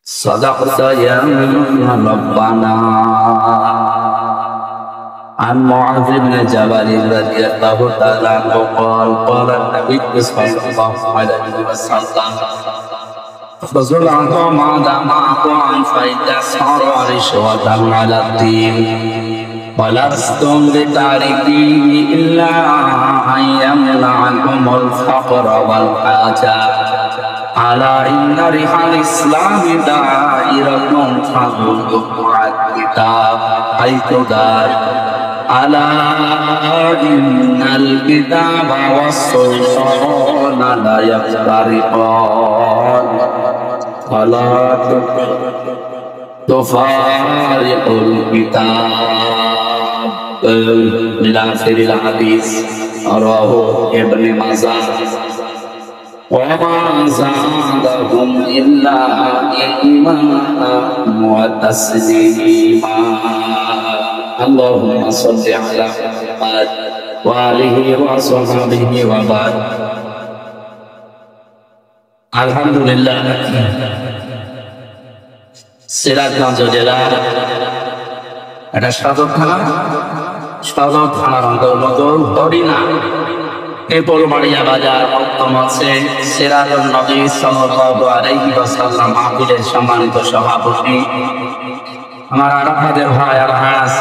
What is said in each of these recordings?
صدقت يا ربنا. عن معاذ بن جبل رضي الله تعالى عنه قال قال النبي صلى الله عليه وسلم فزل ما دام عطاء فإذا صار رشوة على الدين ولستم بتاركيه إلا أن يمنعكم الفقر والحاجة. ألا إن ريح الإسلام دائرة تدل على الكتاب حيث دار. ألا إن الكتاب والسلطان لا يفترقان ولا تفارق الكتاب. إلى آخر الحديث. رواه ابن ماجه. وما زادهم إلا إيمانا وتسليما. اللهم صل على محمد وآله وصحبه وبارك. আলহামদুলিল্লাহ, সিরাজগঞ্জ জেলার একটা সদর থানার অন্তর্গত হরিণা এপলমারিয়া বাজার উত্তম আছে সিরাজুন নবী সাল্লাল্লাহু আলাইহি ওয়াসাল্লাম মাহফিলের সম্মানিত সভাপতি আমার আরাফাতের ভাই আরহাস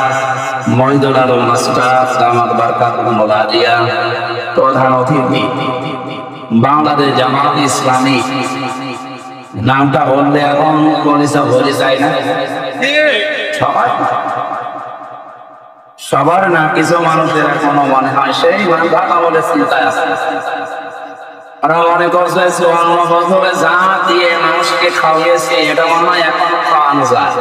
মহিদুল আলম মাস্টার দামাত বারকাতুল আলিয়া, প্রধান অতিথি বাংলাদেশ জামাত ইসলামী। নামটা বললে এখন পরিচয় হয়ে যায় না সবার না, কিছু মানুষের এখনো মনে হয় সেই কথা বলে চিন্তায় আছে। ওরা মনে করছে ৫৪ বছরে যা দিয়ে মানুষকে খাওয়িয়েছে এটা মনে হয় এখনো খাওয়ানো যায়।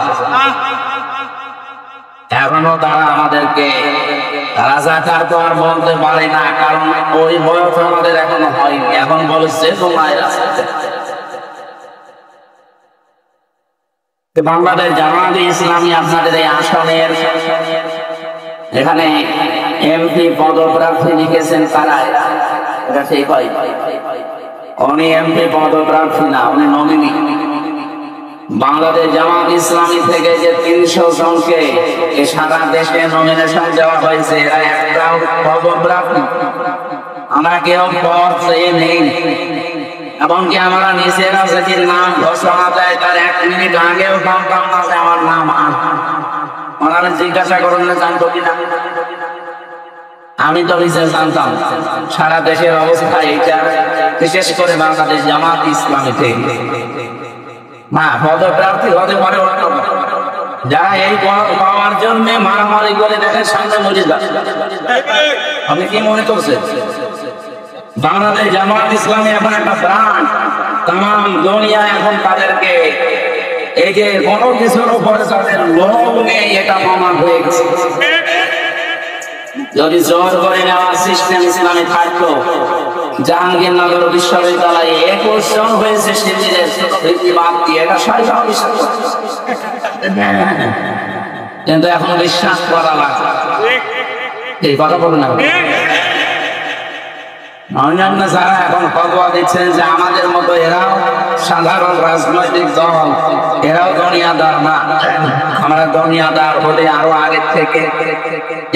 এখনো তারা আমাদেরকে রাজাকার তো আর বলতে পারে না, কারণ ওই বয়স আমাদের এখনো হয়নি। এখন বলেছে তোমরা বাংলাদেশ জামাত ইসলামী আপনাদের এই আসনের এখানে এমপি পদপ্রার্থী লিখেছেন তারা, এটা ঠিক হয়? উনি এমপি পদপ্রার্থী না, উনি নমিনি। বাংলাদেশ জামাত ইসলামী থেকে যে ৩০০ জনকে সারা দেশে নমিনেশন দেওয়া হয়েছে, এরা একটাও পদপ্রার্থী। আমরা কেউ পদ চেয়ে নেই, এমনকি আমরা নিজেরা যদি নাম ঘোষণা দেয় তার ১ মিনিট আগেও জানতাম না যে আমার নাম। ওনারা জিজ্ঞাসা করুন না জানতো কিনা। আমি তো নিজে জানতাম সারা দেশের অবস্থা এইটা, বিশেষ করে বাংলাদেশ জামাত ইসলামীতে না পদপ্রার্থী হতে পারে যারা এই পদ পাওয়ার জন্য মারামারি করে দেখেন সামনে মরে যায়। আপনি কি মনে করছেন বাংলাদেশ জামাত ইসলামী এখন একটা ব্রান্ড, তাম দুনিয়া এখন তাদেরকে এই যে কোনো কিছুর উপরে তাদের লোভ নেই এটা প্রমাণ হয়ে গেছে। যদি জোর করে নেওয়ার সিস্টেম ইসলামে থাকতো, জাহাঙ্গীরনগর বিশ্ববিদ্যালয়ে ২১ জন হয়েছে শিবিরের বাদ দিয়ে, এটা সরকার বিশ্বাস কিন্তু এখন বিশ্বাস করা লাগে। এই কথা বলুন না। অন্যান্য যারা এখন ফতোয়া দিচ্ছেন যে আমাদের মতো এরাও সাধারণ রাজনৈতিক দল, এরাও দুনিয়াদার না, আমরা দুনিয়াদার হলে আরো আগে থেকে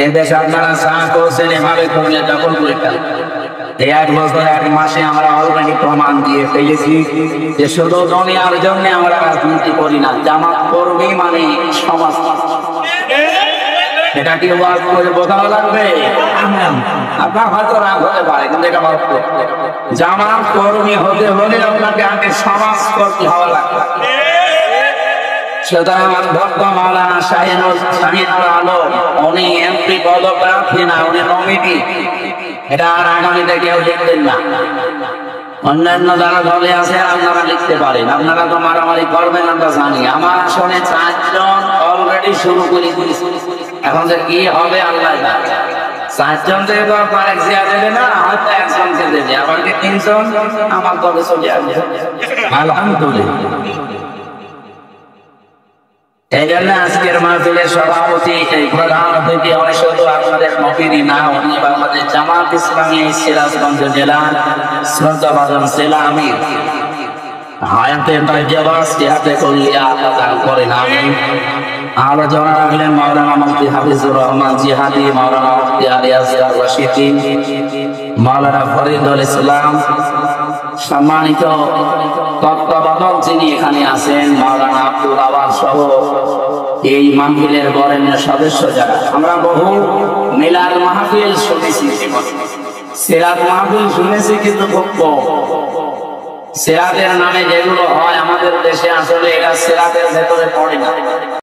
এদেশ আপনারা যা করছেন এভাবে দুনিয়া দখল করে ফেলেন। এই ১ বছর ১ মাসে আমরা অলরেডি প্রমাণ দিয়ে ফেলেছি যে শুধু দুনিয়ার জন্য আমরা রাজনীতি করি না, জামাত কর্মী মানে সমাজ। এটা কি ওয়াজ করে বোঝানো লাগবে? আপনার হয়তো রাগ হতে পারে, কিন্তু এটা জামাত কর্মী হতে হলে আপনাকে আগে সমাজ কর্মী হওয়া লাগবে। সুতরাং আমার ভক্ত মাওলানা শাহিনুল আলম উনি এমপি পদপ্রার্থী না, উনি নমিনি। এটা আর আগামীতে কেউ লিখবেন না। অন্যান্য যারা দলে আছে আপনারা লিখতে পারেন, আপনারা তো মারামারি করবেন আমরা জানি। আমার আসনে ৪ জন অলরেডি শুরু করে দিয়েছে, এখন যে কি হবে আল্লাহ জানে। ৪ জন থেকে তো আরেক জিয়া দেবে না, হয়তো ১ জনকে দেবে, আবার কি ৩ জন আমার দলে চলে আসবে। আলহামদুলিল্লাহ। এই জন্য আজকের মাহফিলের সভাপতি প্রধান অতিথি উনি শুধু আপনাদের নবীনী না, উনি বাংলাদেশ জামাত ইসলামী সিরাজগঞ্জ জেলার শ্রদ্ধাভাজন জেলা আমির। হায়াতে তাজ্জাবাস জিহাদে কুল্লিয়া আল্লাহ করেন আমিন। আলোচনা রাখলেন মাওলানা মুফতি হাফিজুর রহমান জিহাদি, মাওলানা মুফতি আলী আসগার রশিদি, মাওলানা ফরিদুল ইসলাম। সম্মানিত তত্ত্বাবধায়ক যিনি এখানে আছেন মাওলানা আব্দুল আওয়াজ সহ এই মাহফিলের বরেণ্য সদস্য যারা, আমরা বহু মিলাদ মাহফিল শুনেছি, সিরাত মাহফিল শুনেছি কিন্তু খুব কম। সিরাতের নামে যেগুলো হয় আমাদের দেশে আসলে এটা সিরাতের ভেতরে পড়ে না।